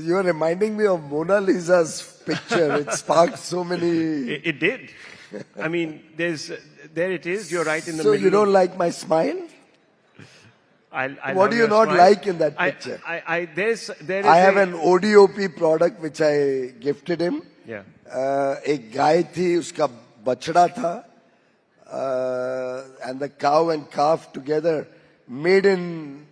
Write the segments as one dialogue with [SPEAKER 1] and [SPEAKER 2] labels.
[SPEAKER 1] You are reminding me of Mona Lisa's picture. It sparked so many.
[SPEAKER 2] It did. I mean, there it is. You're right in the
[SPEAKER 1] So
[SPEAKER 2] middle.
[SPEAKER 1] you don't like my smile?
[SPEAKER 2] I
[SPEAKER 1] What do you not like in that picture?
[SPEAKER 2] There is.
[SPEAKER 1] I have an ODOP product which I gifted him.
[SPEAKER 2] Yeah.
[SPEAKER 1] एक गाय थी, उसका बछड़ा था, and the cow and calf together made in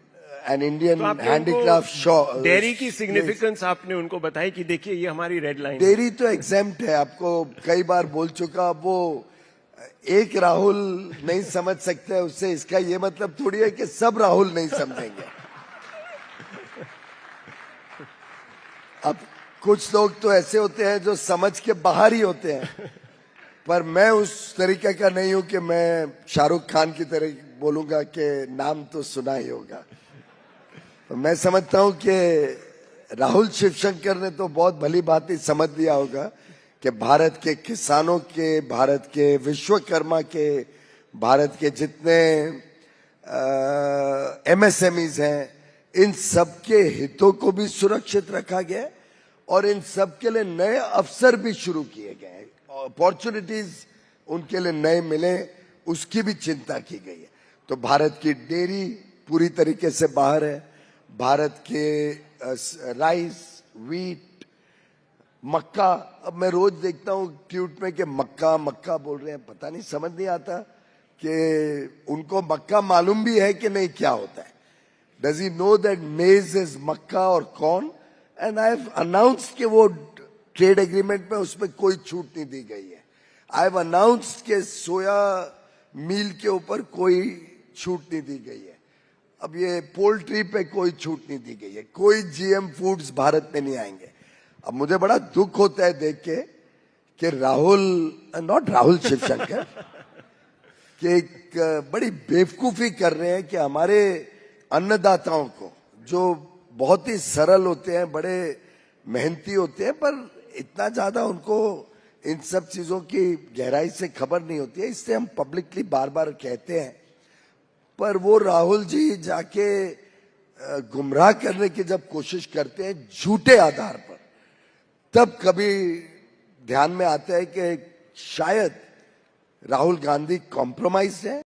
[SPEAKER 1] an Indian handicraft shop.
[SPEAKER 2] Dairy की significance आपने उनको बताई कि देखिए ये हमारी रेड लाइन।
[SPEAKER 1] डेयरी तो एग्जेम्प्ट है, आपको कई बार बोल चुका। वो एक राहुल नहीं समझ सकते, उससे इसका ये मतलब थोड़ी है कि सब राहुल नहीं समझेंगे। अब कुछ लोग तो ऐसे होते हैं जो समझ के बाहर ही होते हैं, पर मैं उस तरीके का नहीं हूं कि मैं शाहरुख खान की तरह बोलूंगा कि नाम तो सुना ही होगा। तो मैं समझता हूं कि राहुल शिवशंकर ने तो बहुत भली बात ही समझ लिया होगा कि भारत के किसानों के, भारत के विश्वकर्मा के, भारत के जितने MSMEs हैं, इन सबके हितों को भी सुरक्षित रखा गया और इन सब के लिए नए अवसर भी शुरू किए गए। अपॉर्चुनिटीज उनके लिए नए मिले, उसकी भी चिंता की गई है। तो भारत की डेयरी पूरी तरीके से बाहर है। भारत के राइस, व्हीट, मक्का, अब मैं रोज देखता हूँ ट्वीट में कि मक्का मक्का बोल रहे हैं, पता नहीं, समझ नहीं आता कि उनको मक्का मालूम भी है कि नहीं क्या होता है। डज ही नो दैट मेज इज मक्का और corn? And I have announced कि वो ट्रेड एग्रीमेंट में उसमें कोई छूट नहीं दी गई है। आई हैव अनाउंस्ड कि सोया मील के ऊपर कोई छूट नहीं दी गई है। अब ये पोल्ट्री पे कोई छूट नहीं दी गई है, कोई GM फूड्स भारत में नहीं आएंगे। अब मुझे बड़ा दुख होता है देख के कि राहुल, नॉट राहुल शिवशंकर, कि एक बड़ी बेवकूफी कर रहे हैं कि हमारे अन्नदाताओं को, जो बहुत ही सरल होते हैं, बड़े मेहनती होते हैं, पर इतना ज्यादा उनको इन सब चीजों की गहराई से खबर नहीं होती है। इससे हम पब्लिकली बार बार कहते हैं, पर वो राहुल जी जाके गुमराह करने की जब कोशिश करते हैं झूठे आधार पर, तब कभी ध्यान में आता है कि शायद राहुल गांधी कॉम्प्रोमाइज है।